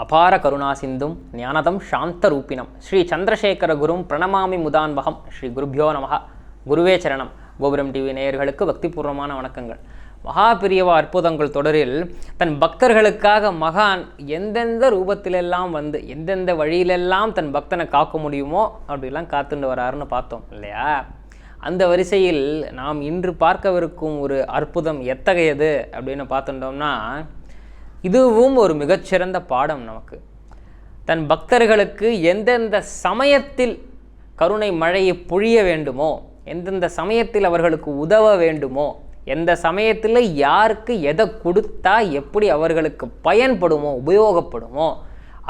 அபார கருணா சிந்தும் ஞானதம் சாந்த ரூபினம் ஸ்ரீ சந்திரசேகர குரும் பிரணமாமி முதான்வகம் ஸ்ரீ குருபியோ நமஹ. குருவே சரணம். கோபுரம் டிவி நேயர்களுக்கு பக்திபூர்வமான வணக்கங்கள். மகா பெரியவா அற்புதங்கள் தொடரில் தன் பக்தர்களுக்காக மகான் எந்தெந்த ரூபத்திலெல்லாம் வந்து எந்தெந்த வழியிலெல்லாம் தன் பக்தனை காக்க முடியுமோ அப்படிலாம் காத்துட்டு வராருன்னு பார்த்தோம் இல்லையா? அந்த வரிசையில் நாம் இன்று பார்க்கவிருக்கும் ஒரு அற்புதம் எத்தகையது அப்படின்னு பார்த்துட்டோம்னா, இதுவும் ஒரு மிகச்சிறந்த பாடம் நமக்கு. தன் பக்தர்களுக்கு எந்தெந்த சமயத்தில் கருணை மழையை பொழிய வேண்டுமோ, எந்தெந்த சமயத்தில் அவர்களுக்கு உதவ வேண்டுமோ, எந்த சமயத்தில் யாருக்கு எதை கொடுத்தா எப்படி அவர்களுக்கு பயன்படுமோ உபயோகப்படுமோ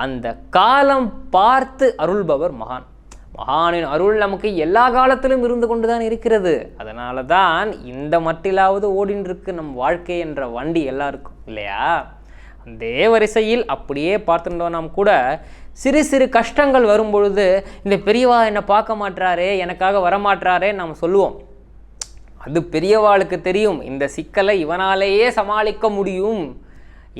அந்த காலம் பார்த்து அருள்பவர் மகான். மகானின் அருள் நமக்கு எல்லா காலத்திலும் இருந்து கொண்டு தான் இருக்கிறது. அதனால தான் இந்த மட்டிலாவது ஓடின்னு இருக்கு நம் வாழ்க்கை என்ற வண்டி எல்லாருக்கும் இல்லையா? அதே வரிசையில் அப்படியே பார்த்துட்டோம் கூட சிறு சிறு கஷ்டங்கள் வரும்பொழுது இந்த பெரியவா என்னை பார்க்க மாட்டாரே, எனக்காக வரமாட்டாரே நாம் சொல்லுவோம். அது பெரியவாளுக்கு தெரியும் இந்த சிக்கலை இவனாலேயே சமாளிக்க முடியும்.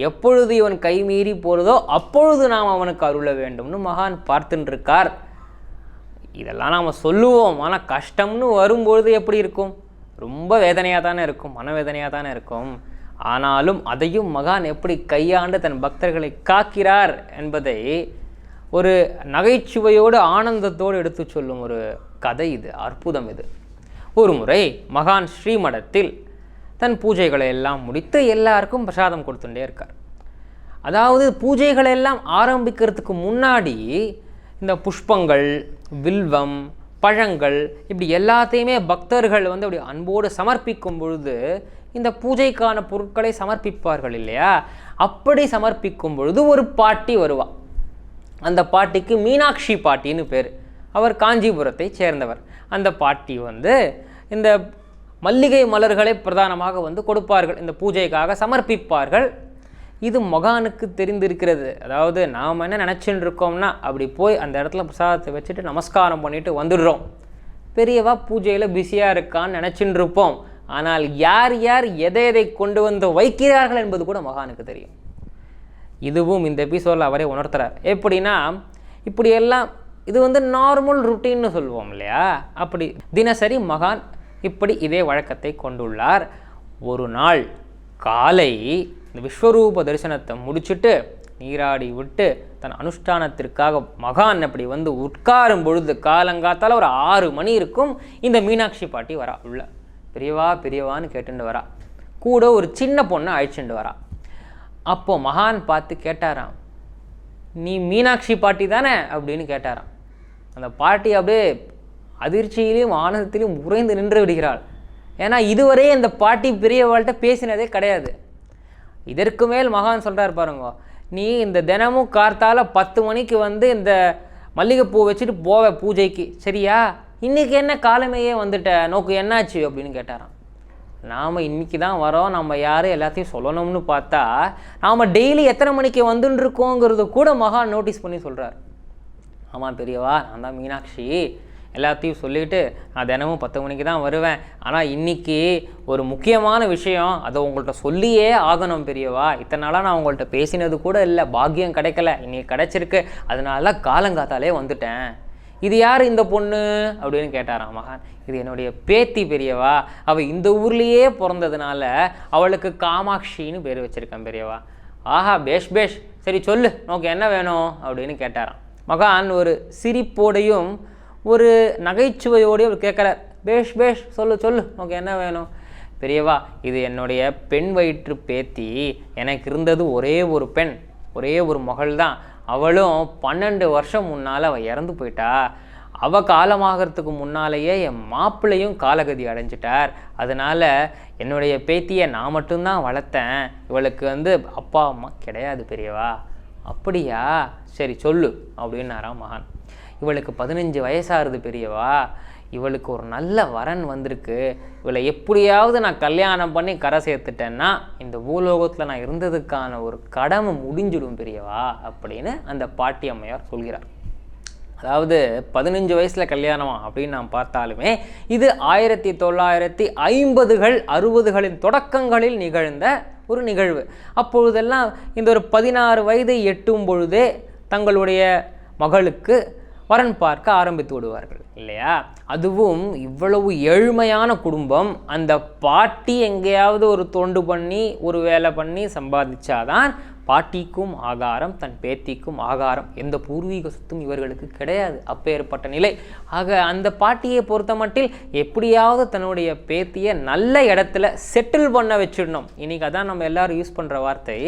எப்பொழுது இவன் கைமீறி போகிறதோ அப்பொழுது நாம் அவனுக்கு அருள வேண்டும்னு மகான் பார்த்துட்டு இருக்கார். இதெல்லாம் நாம் சொல்லுவோம். ஆனால் கஷ்டம்னு வரும்பொழுது எப்படி இருக்கும்? ரொம்ப வேதனையாக தானே இருக்கும், மனவேதனையாக தானே இருக்கும். ஆனாலும் அதையும் மகான் எப்படி கையாண்டு தன் பக்தர்களை காக்கிறார் என்பதை ஒரு நகைச்சுவையோடு ஆனந்தத்தோடு எடுத்து சொல்லும் ஒரு கதை இது, அற்புதம் இது. ஒரு முறை மகான் ஸ்ரீமடத்தில் தன் பூஜைகளை எல்லாம் முடித்து எல்லாருக்கும் பிரசாதம் கொடுத்துட்டே இருக்கார். அதாவது பூஜைகளை எல்லாம் ஆரம்பிக்கிறதுக்கு முன்னாடி இந்த புஷ்பங்கள், வில்வம், பழங்கள் இப்படி எல்லாத்தையுமே பக்தர்கள் வந்து அப்படி அன்போடு சமர்ப்பிக்கும் பொழுது இந்த பூஜைக்கான பொருட்களை சமர்ப்பிப்பார்கள் இல்லையா? அப்படி சமர்ப்பிக்கும் பொழுது ஒரு பாட்டி வருவா. அந்த பாட்டிக்கு மீனாட்சி பாட்டின்னு பேர். அவர் காஞ்சிபுரத்தை சேர்ந்தவர். அந்த பாட்டி வந்து இந்த மல்லிகை மலர்களை பிரதானமாக வந்து கொடுப்பார்கள், இந்த பூஜைக்காக சமர்ப்பிப்பார்கள். இது மகானுக்கு தெரிந்திருக்கிறது. அதாவது நாம் என்ன நினச்சின்னு இருக்கோம்னா, அப்படி போய் அந்த இடத்துல பிரசாதத்தை வச்சுட்டு நமஸ்காரம் பண்ணிட்டு வந்துடுறோம். பெரியவா பூஜையில் பிஸியாக இருக்கான்னு நினச்சின்னு இருப்போம். ஆனால் யார் யார் எதை எதை கொண்டு வந்து வைக்கிறார்கள் என்பது கூட மகானுக்கு தெரியும். இதுவும் இந்த எபிசோடில் அவரே உணர்த்துறார். எப்படின்னா, இப்படியெல்லாம் இது வந்து நார்மல் ருட்டீன்னு சொல்லுவோம் இல்லையா? அப்படி தினசரி மகான் இப்படி இதே வழக்கத்தை கொண்டுள்ளார். ஒரு நாள் காலை இந்த விஸ்வரூப தரிசனத்தை முடிச்சுட்டு நீராடி விட்டு தன் அனுஷ்டானத்திற்காக மகான் அப்படி வந்து உட்காரும் பொழுது காலங்காத்தால் ஒரு 6 மணி இருக்கும். இந்த மீனாட்சி பாட்டி வரா. உள்ள பெரியவா பெரியவான்னு கேட்டுட்டு வரா. கூட ஒரு சின்ன பொண்ணை அழைச்சிட்டு வரா. அப்போ மகான் பார்த்து கேட்டாராம், நீ மீனாட்சி பாட்டி தானே அப்படின்னு கேட்டாராம். அந்த பாட்டி அப்படியே அதிர்ச்சியிலையும் ஆனந்தத்திலையும் உறைந்து நின்று விடுகிறாள். ஏன்னா இதுவரை அந்த பாட்டி பெரியவாள்கிட்ட பேசினதே கிடையாது. இதற்கு மேல் மகான் சொல்கிறார் பாருங்க, நீ இந்த தினமும் கார்த்தால 10 மணிக்கு வந்து இந்த மல்லிகைப்பூ வச்சுட்டு போவ பூஜைக்கு, சரியா? இன்றைக்கி என்ன காலமையே வந்துட்ட, நோக்கு என்னாச்சு அப்படின்னு கேட்டாராம். நாம் இன்றைக்கி தான் வரோம், நம்ம யாரும் எல்லாத்தையும் சொல்லணும்னு பார்த்தா நாம் டெய்லி எத்தனை மணிக்கு வந்துன்னு இருக்கோங்கிறது கூட மகான் நோட்டீஸ் பண்ணி சொல்கிறார். ஆமாம் பெரியவா, நான் தான் மீனாட்சி, எல்லாத்தையும் சொல்லிவிட்டு நான் தினமும் 10 மணிக்கு தான் வருவேன். ஆனால் இன்றைக்கி ஒரு முக்கியமான விஷயம், அதை உங்கள்கிட்ட சொல்லியே ஆகணும் பெரியவா. இத்தனை நாளாக நான் உங்கள்கிட்ட பேசினது கூட இல்லை, பாக்கியம் கிடைக்கல, இன்றைக்கி கிடச்சிருக்கு, அதனால காலங்காத்தாலே வந்துட்டேன். இது யார் இந்த பொண்ணு அப்படின்னு கேட்டாராம் மகான். இது என்னுடைய பேத்தி பெரியவா, அவள் இந்த ஊர்லேயே பிறந்ததுனால அவளுக்கு காமாட்சின்னு பேர் வச்சுருக்கேன் பெரியவா. ஆஹா, பேஷ் பேஷ், சரி சொல்லு, நோக்கு என்ன வேணும் அப்படின்னு கேட்டாராம். மகான் ஒரு சிரிப்போடையும் ஒரு நகைச்சுவையோடையும் அவர் கேட்குறார். பேஷ் பேஷ், சொல்லு சொல்லு, நோக்கு என்ன வேணும்? பெரியவா, இது என்னுடைய பெண் வயிற்று பேத்தி. எனக்கு இருந்தது ஒரே ஒரு பெண், ஒரே ஒரு மகள் தான். அவளும் 12 வருஷம் முன்னால் அவள் இறந்து போயிட்டா. அவள் காலமாகறதுக்கு முன்னாலேயே என் மாப்பிள்ளையும் காலகதி அடைஞ்சிட்டார். அதனால் என்னுடைய பேத்தியை நான் மட்டும்தான் வளர்த்தேன். இவளுக்கு வந்து அப்பா அம்மா கிடையாது பெரியவா. அப்படியா, சரி சொல்லு அப்படின்னாராம் மகான். இவளுக்கு 15 வயசாகுது பெரியவா. இவளுக்கு ஒரு நல்ல வரன் வந்திருக்கு. இவளை எப்படியாவது நான் கல்யாணம் பண்ணி கரை சேர்த்துட்டேன்னா இந்த பூலோகத்தில் நான் இருந்ததுக்கான ஒரு கடமை முடிஞ்சிடும் பெரியவா அப்படின்னு அந்த பாட்டி அம்மையார் சொல்கிறார். அதாவது 15 வயசில் கல்யாணமா அப்படின்னு நாம் பார்த்தாலுமே இது 1950கள் 60களின் தொடக்கங்களில் நிகழ்ந்த ஒரு நிகழ்வு. அப்பொழுதெல்லாம் இந்த ஒரு 16 வயதை எட்டும் பொழுதே தங்களுடைய மகளுக்கு வரன் பார்க்க ஆரம்பித்து விடுவார்கள் இல்லையா? அதுவும் இவ்வளவு ஏழ்மையான குடும்பம். அந்த பாட்டி எங்கேயாவது ஒரு தொண்டு பண்ணி ஒரு வேலை பண்ணி சம்பாதிச்சாதான் பாட்டிக்கும் ஆகாரம், தன் பேத்திக்கும் ஆகாரம். எந்த பூர்வீக சொத்தும் இவர்களுக்கு கிடையாது. அப்பேற்பட்ட நிலை. ஆக அந்த பாட்டியை பொறுத்த மட்டில் எப்படியாவது தன்னுடைய பேத்தியை நல்ல இடத்துல செட்டில் பண்ண வச்சிடணும். இன்றைக்கி அதான் நம்ம எல்லாரும் யூஸ் பண்ணுற வார்த்தை.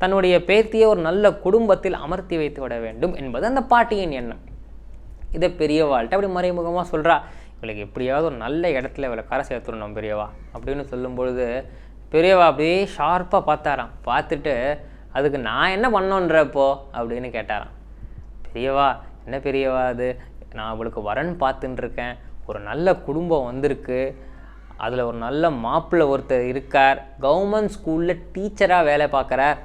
தன்னுடைய பேத்தியை ஒரு நல்ல குடும்பத்தில் அமர்த்தி வைத்து விட வேண்டும் என்பது அந்த பாட்டியின் எண்ணம். இதை பெரியவாள்கிட்ட அப்படி மறைமுகமாக சொல்கிறா, இவளுக்கு எப்படியாவது ஒரு நல்ல இடத்துல இவளை கரை சேர்த்துடணும் பெரியவா அப்படின்னு சொல்லும் பொழுது பெரியவா அப்படியே ஷார்ப்பாக பார்த்தாராம். பார்த்துட்டு அதுக்கு நான் என்ன பண்ணோன்றப்போ அப்படின்னு கேட்டாராம். பெரியவா என்ன பெரியவா அது, நான் அவளுக்கு வரன் பார்த்துட்டுருக்கேன், ஒரு நல்ல குடும்பம் வந்திருக்கு, அதில் ஒரு நல்ல மாப்பிள்ளை ஒருத்தர் இருக்கார், கவர்மெண்ட் ஸ்கூலில் டீச்சராக வேலை பார்க்குறார்,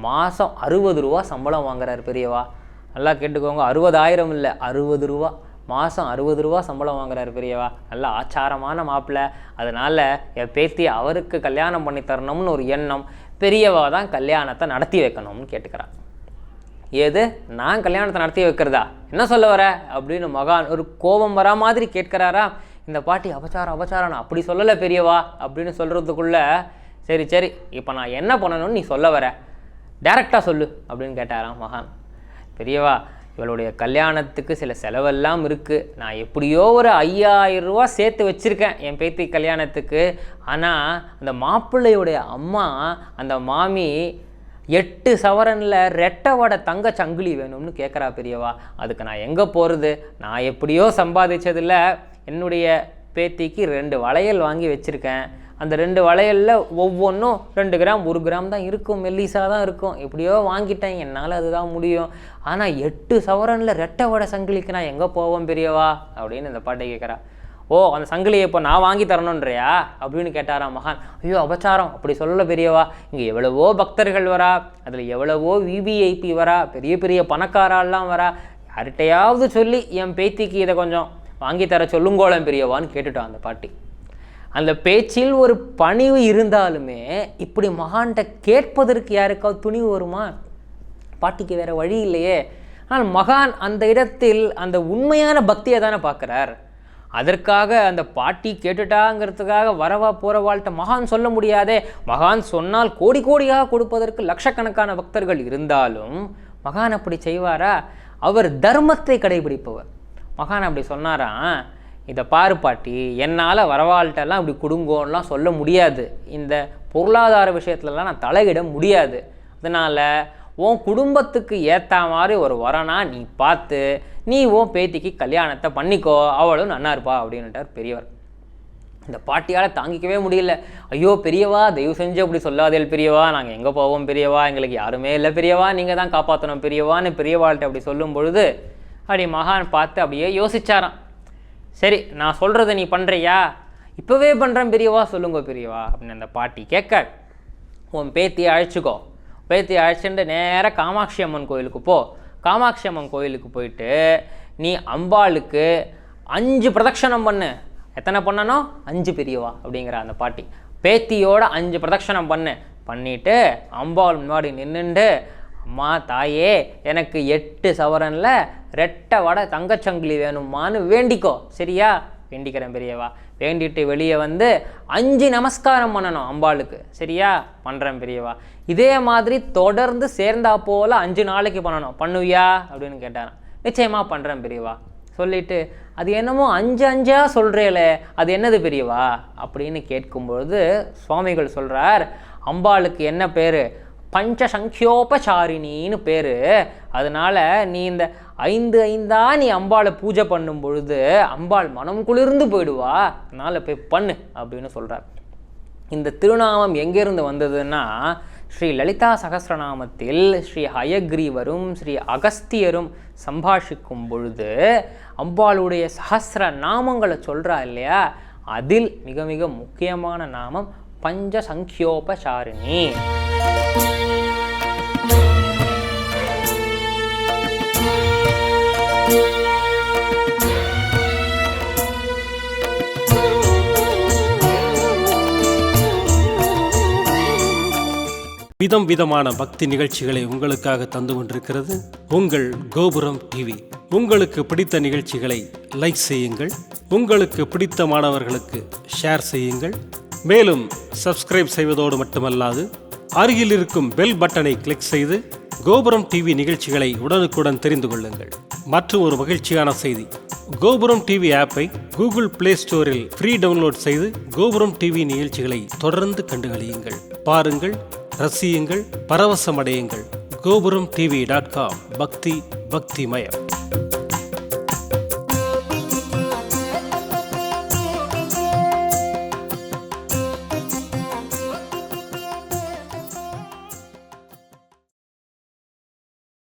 மாதம் 60 ரூபா சம்பளம் வாங்குறார் பெரியவா. நல்லா கேட்டுக்கோங்க, 60,000 இல்லை 60 ரூபா, மாதம் 60 ரூபா சம்பளம் வாங்குறாரு பெரியவா. நல்ல ஆச்சாரமான மாப்பிள்ளை, அதனால் என் பேத்தியை அவருக்கு கல்யாணம் பண்ணி தரணும்னு ஒரு எண்ணம். பெரியவா தான் கல்யாணத்தை நடத்தி வைக்கணும்னு கேட்டுக்கிறான். ஏது நான் கல்யாணத்தை நடத்தி வைக்கிறதா, என்ன சொல்ல வர அப்படின்னு மகான் ஒரு கோபம் வரா மாதிரி கேட்கிறாரா. இந்த பாட்டி அபச்சாரம் நான் அப்படி சொல்லலை பெரியவா அப்படின்னு சொல்கிறதுக்குள்ள சரி சரி இப்போ நான் என்ன பண்ணணும்னு நீ சொல்ல வர, டைரெக்டாக சொல்லு அப்படின்னு கேட்டாராம் மகான். பெரியவா இவளுடைய கல்யாணத்துக்கு சில செலவெல்லாம் இருக்குது, நான் எப்படியோ ஒரு 5,000 ரூபா சேர்த்து வச்சுருக்கேன் என் பேத்தி கல்யாணத்துக்கு. ஆனால் அந்த மாப்பிள்ளையுடைய அம்மா அந்த மாமி 8 சவரனில் ரெட்டை வடை தங்க சங்கிலி வேணும்னு கேட்குறா பெரியவா. அதுக்கு நான் எங்கே போகிறது, நான் எப்படியோ சம்பாதிச்சதில் என்னுடைய பேத்திக்கு 2 வளையல் வாங்கி வச்சுருக்கேன். அந்த 2 வளையலில் ஒவ்வொன்றும் 2 கிராம் 1 கிராம் தான் இருக்கும், மெல்லிஸாக தான் இருக்கும், எப்படியோ வாங்கிட்டேன், என்னால் அதுதான் முடியும். ஆனால் 8 சவரனில் ரெட்டை வடை சங்கிலிக்கு நான் எங்கே போவேன் பெரியவா அப்படின்னு இந்த பாட்டை கேட்குறா. ஓ அந்த சங்கிலியை இப்போ நான் வாங்கி தரணுன்றியா அப்படின்னு கேட்டாராம் மகான். ஐயோ அபச்சாரம் அப்படி சொல்லலை பெரியவா, இங்கே எவ்வளவோ பக்தர்கள் வரா, அதில் எவ்வளவோ விவிஐபி வரா, பெரிய பெரிய பணக்காரெல்லாம் வரா, யார்கிட்டையாவது சொல்லி என் பேத்திக்கு இதை கொஞ்சம் வாங்கி தர சொல்லுங்கோளம் பெரியவான்னு கேட்டுட்டான் அந்த பாட்டி. அந்த பேச்சில் ஒரு பணிவு இருந்தாலுமே இப்படி மகான்கிட்ட கேட்பதற்கு யாருக்காவது துணிவு வருமா? பாட்டிக்கு வேறு வழி இல்லையே. ஆனால் மகான் அந்த இடத்தில் அந்த உண்மையான பக்தியை தானே பார்க்குறார். அதற்காக அந்த பாட்டி கேட்டுட்டாங்கிறதுக்காக வரவா போகிறவாள்கிட்ட மகான் சொல்ல முடியாதே. மகான் சொன்னால் கோடி கோடியாக கொடுப்பதற்கு லட்சக்கணக்கான பக்தர்கள் இருந்தாலும் மகான் அப்படி செய்வாரா? அவர் தர்மத்தை கடைபிடிப்பவர். மகான் அப்படி சொன்னாராம், இதை பாரு பாட்டி, என்னால் வரவாள்கிட்டலாம் இப்படி கொடுங்கோன்னெலாம் சொல்ல முடியாது, இந்த பொருளாதார விஷயத்துலலாம் நான் தலையிட முடியாது, அதனால் உன் குடும்பத்துக்கு ஏற்ற மாதிரி ஒரு வரனா நீ பார்த்து நீ உன் பேத்திக்கு கல்யாணத்தை பண்ணிக்கோ, அவளும் நன்னா இருப்பா அப்படின்னுட்டார் பெரியவர். இந்த பாட்டியால் தாங்கிக்கவே முடியல. ஐயோ பெரியவா தயவு செஞ்சு அப்படி சொல்லாதேல் பெரியவா, நாங்கள் எங்கே போவோம் பெரியவா, எங்களுக்கு யாருமே இல்லை பெரியவா, நீங்கள் தான் காப்பாற்றணும் பெரியவான்னு பெரியவாள்கிட்ட அப்படி சொல்லும் பொழுது அப்படி மகான் பார்த்து அப்படியே யோசிச்சாராம். சரி நான் சொல்கிறத நீ பண்ணுறியா, இப்போவே பண்ணுறேன் பெரியவா, சொல்லுங்க பெரியவா அப்படின்னு அந்த பாட்டி கேட்க, உன் பேத்தியை அழைச்சிக்கோ, பேத்தியை அழைச்சிட்டு நேராக காமாட்சி அம்மன் கோயிலுக்கு போ. காமாட்சி அம்மன் கோயிலுக்கு போயிட்டு நீ அம்பாளுக்கு 5 பிரதட்சணம் பண்ணு. எத்தனை பண்ணணும்? 5 பெரியவா அப்படிங்கிற அந்த பாட்டி. பேத்தியோட 5 பிரதட்சணம் பண்ணிவிட்டு அம்பாள் முன்னாடி நின்றுண்டு, அம்மா தாயே எனக்கு 8 சவரனில் ரெட்டை வடை தங்கச்சங்கிலி வேணுமான்னு வேண்டிக்கோ, சரியா? வேண்டிக்கிறேன் பெரியவா. வேண்டிட்டு வெளியே வந்து 5 நமஸ்காரம் பண்ணணும் அம்பாளுக்கு, சரியா? பண்ணுறேன் பெரியவா. இதே மாதிரி தொடர்ந்து சேர்ந்தா போல் 5 நாளைக்கு பண்ணணும், பண்ணுவியா அப்படின்னு கேட்டாரான். நிச்சயமாக பண்ணுறேன் பெரியவா சொல்லிட்டு, அது என்னமோ 5 சொல்கிறேலே, அது என்னது பெரியவா அப்படின்னு கேட்கும்பொழுது சுவாமிகள் சொல்கிறார், அம்பாளுக்கு என்ன பேர்? பஞ்சசங்கியோபசாரிணின்னு பேர். அதனால் நீ இந்த 5 நீ அம்பாளை பூஜை பண்ணும் பொழுது அம்பாள் மனம் குளிர்ந்து போயிடுவா, அதனால் போய் பண்ணு அப்படின்னு சொல்கிறார். இந்த திருநாமம் எங்கேருந்து வந்ததுன்னா, ஸ்ரீ லலிதா சகஸ்ரநாமத்தில் ஸ்ரீ ஹயக்ரீவரும் ஸ்ரீ அகஸ்தியரும் சம்பாஷிக்கும் பொழுது அம்பாளுடைய சகஸ்ர நாமங்களை சொல்கிறா இல்லையா, அதில் மிக மிக முக்கியமான நாமம் பஞ்சசங்கியோபசாரிணி. விதமான பக்தி நிகழ்ச்சிகளை உங்களுக்காக தந்து கொண்டிருக்கிறது உங்கள் கோபுரம் டிவி. உங்களுக்கு பிடித்த நிகழ்ச்சிகளை லைக் செய்யுங்கள், உங்களுக்கு பிடித்த மாணவர்களுக்கு ஷேர் செய்யுங்கள். மேலும் சப்ஸ்கிரைப் செய்வதோடு மட்டுமல்லாது அருகில் இருக்கும் பெல் பட்டனை கிளிக் செய்து கோபுரம் டிவி நிகழ்ச்சிகளை உடனுக்குடன் தெரிந்து கொள்ளுங்கள். மற்றும் ஒரு மகிழ்ச்சியான செய்தி, கோபுரம் டிவி ஆப்பை கூகுள் பிளே ஸ்டோரில் ஃப்ரீ டவுன்லோட் செய்து கோபுரம் டிவி நிகழ்ச்சிகளை தொடர்ந்து கண்டுகளியுங்கள், பாருங்கள், ரசியுங்கள், பரவசமடையுங்கள். gopuramtv.com. பக்திமயம்.